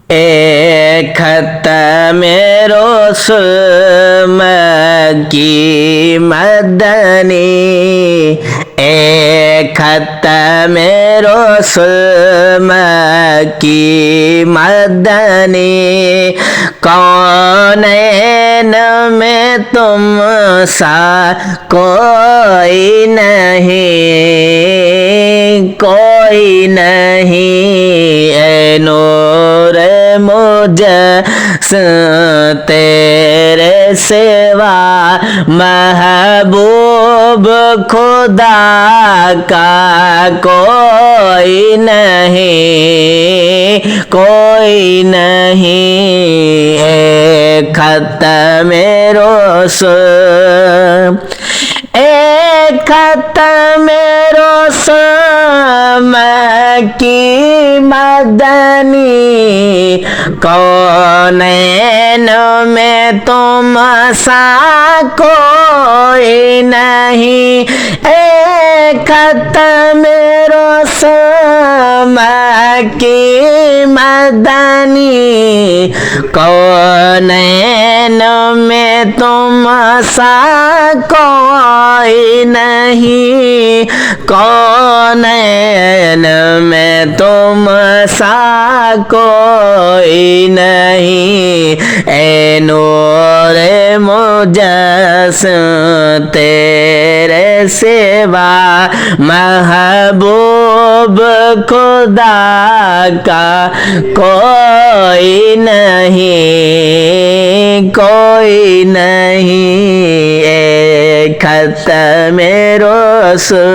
اے ختم رسول مکی مدنی، اے ختم رسول مکی مدنی، کونین میں تم سا کوئی نہیں، کوئی نہیں، اے نور مجسم تیرے سوا محبوب خدا کا کوئی نہیں، کوئی نہیں، اے ختم رسول، اے ختم رسول مکی مدنی، کونین میں تم سا کوئی نہیں، اے ختم رسول مکی مدنی، کونین میں تم سا کوئی نہیں، کونین میں تم سا کوئی نہیں، اے نور مجسم تیرے سوا محبوب خدا کا کوئی نہیں، کوئی نہیں، اے ختم رسول۔